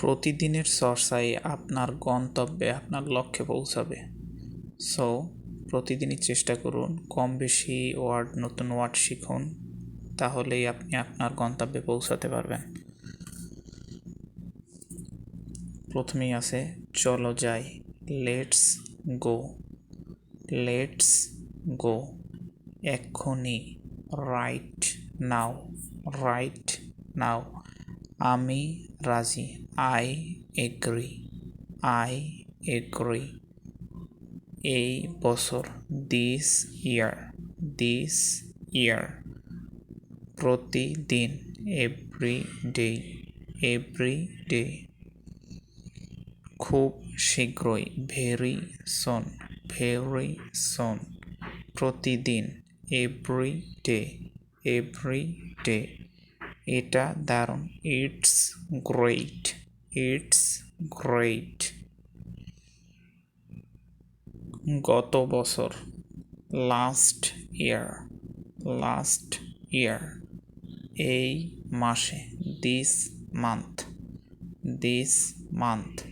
প্রতিদিনের চর্চাই আপনার গন্তব্যে আপনার লক্ষ্যে পৌঁছাবে। সো প্রতিদিনই চেষ্টা করুন, কম বেশি নতুন ওয়ার্ড শিখুন, তাহলেই আপনি আপনার গন্তব্যে পৌঁছাতে পারবেন। প্রথমেই আছে চলো যাই, লেটস গো। লেটস গো, এক্ষুনি, রাইট নাও। রাইট নাও, আমি রাজি, আই এগ্রি। I agree. এই বছর, দিস ইয়ার। দিস ইয়ার। প্রতিদিন, এভরি ডে। Every day. খুব শীঘ্রই, ভেরি সুন। Very soon. প্রতিদিন, এভরি ডে। Every day. এটা দারুণ, ইটস গ্রেট। It's great. গত বছর, লাস্ট ইয়ার। Last year. এই মাসে, দিস মান্থ। This month.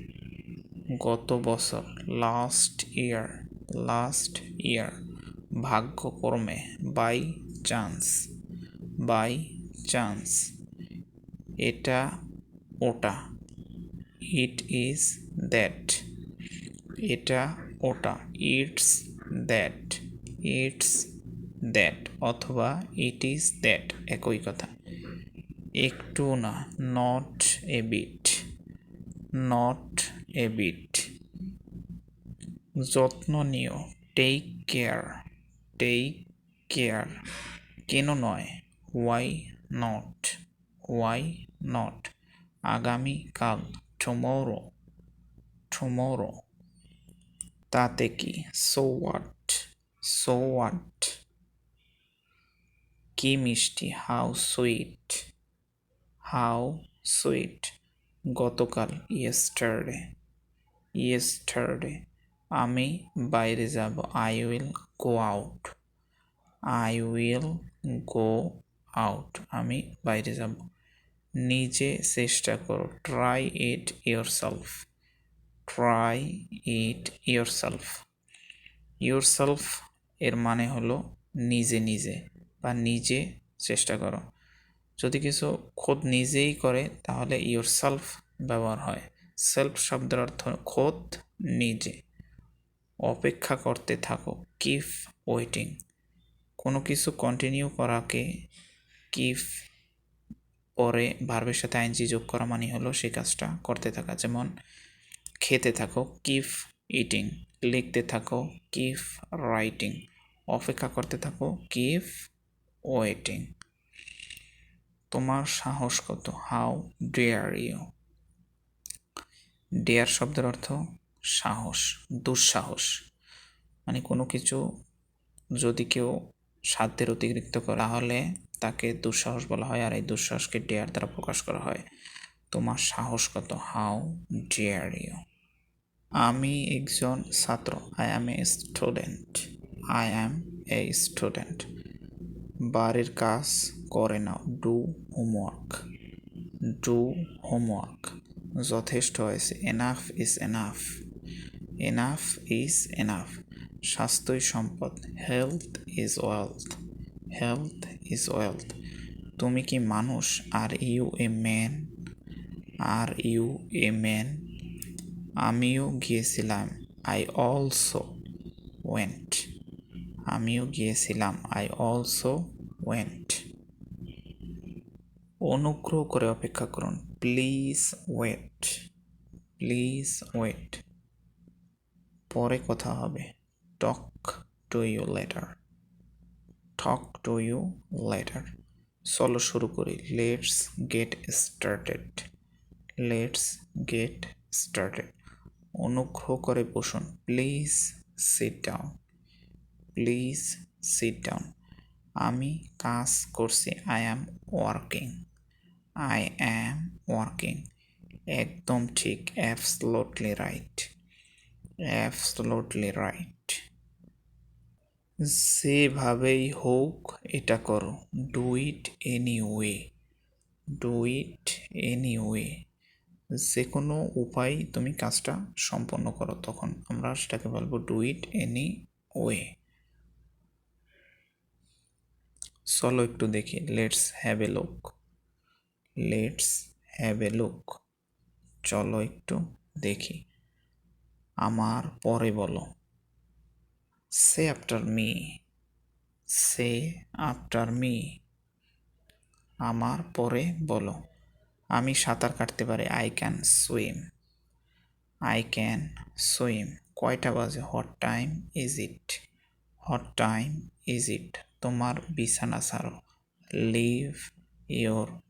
গত বছর, লাস্ট ইয়ার। Last year. ভাগ্যক্রমে, বাই চান্স। By chance. এটা ওটা, ইট ইজ দ্যাট। এটা ওটা, ইটস দ্যাট। ইটস দ্যাট অথবা ইট ইজ দ্যাট, একই কথা। একটু না, not a bit. Not a bit. যত্ন নিও, টেক কেয়ার। Take care. কেন নয়, ওয়াই নট। Why not. আগামীকাল, টুমোরো। টুমোরো। তাতে কি, সো হোয়াট। So what. কি মিষ্টি, হাউ সুইট। How sweet. গতকাল, ইয়েস্টারডে। ইয়েস্টারডে। আমি বাইরে যাব, I will go out. I will go out. আমি বাইরে যাব। নিজে চেষ্টা করো, try it yourself. Try it yourself. Yourself এর মানে হলো নিজে নিজে বা নিজে চেষ্টা করো। যদি কিছু খোদ নিজেই করে তাহলে ইয়োরসেলফ ব্যবহার হয়। সেলফ শব্দের অর্থ খোদ, নিজে। অপেক্ষা করতে থাকো, কিপ ওয়েটিং। কোনো কিছু কন্টিনিউ করাকে কিপ পরে ভার্বের সাথে আইএনজি যোগ করা মানে হলো সেই কাজটা করতে থাকা। যেমন খেতে থাকো, কিপ ইটিং। লিখতে থাকো, কিপ রাইটিং। অপেক্ষা করতে থাকো, কিপ ওয়েটিং। তোমার সাহস কত, হাউ ডেয়ার ইউ। ডেয়ার শব্দের অর্থ সাহস, দুঃসাহস। মানে কোনো কিছু যদি কেউ সাধ্যের অতিরিক্ত করে তাহলে তাকে দুঃসাহস বলা হয়, আর এই দুঃসাহসকে ডেয়ার দ্বারা প্রকাশ করা হয়। তোমার সাহস কত, হাউ ডেয়ার ইউ। আমি একজন ছাত্র, I am a student. I am a student. বাড়ির কাজ করে নাও, ডু হোমওয়ার্ক। Do homework. যথেষ্ট হয়েছে, enough is enough. Enough is enough. স্বাস্থ্যই সম্পদ, health is wealth. Health is wealth. তুমি কি মানুষ, are U a man. Are U a man. আমিও গিয়েছিলাম, আই অলসো ওয়েন্ট। আমিও গিয়েছিলাম, আই অলসো ওয়েন্ট। অনুগ্রহ করে অপেক্ষা করুন, প্লিজ ওয়েট। Please wait. পরে কথা হবে, talk to you later. Talk to you later. চলো শুরু করি, let's get started. Let's get started. অনুগ্রহ করে বসুন, please sit down. Please sit down. আমি কাজ করছি, I am working. I am working. একদম ঠিক, অ্যাবসলুটলি রাইট। Absolutely right. যেভাবেই হোক এটা করো, do it anyway. Do it anyway. যে কোনো উপায় তুমি কাজটা সম্পন্ন করো, তখন আমরা সেটাকে বলবো ডু ইট এনি ওয়ে। চলো একটু দেখি, let's have a look. Let's have a look, চলো একটু দেখি। আমার পরে বলো, সে আফটার মি। সে আফটার মি, আমার পরে বলো। আমি সাঁতার কাটতে পারি, I can swim. I can swim. কয়টা বাজে, what time is it. What time is it, তোমার বিছানা ছাড়ো। Leave your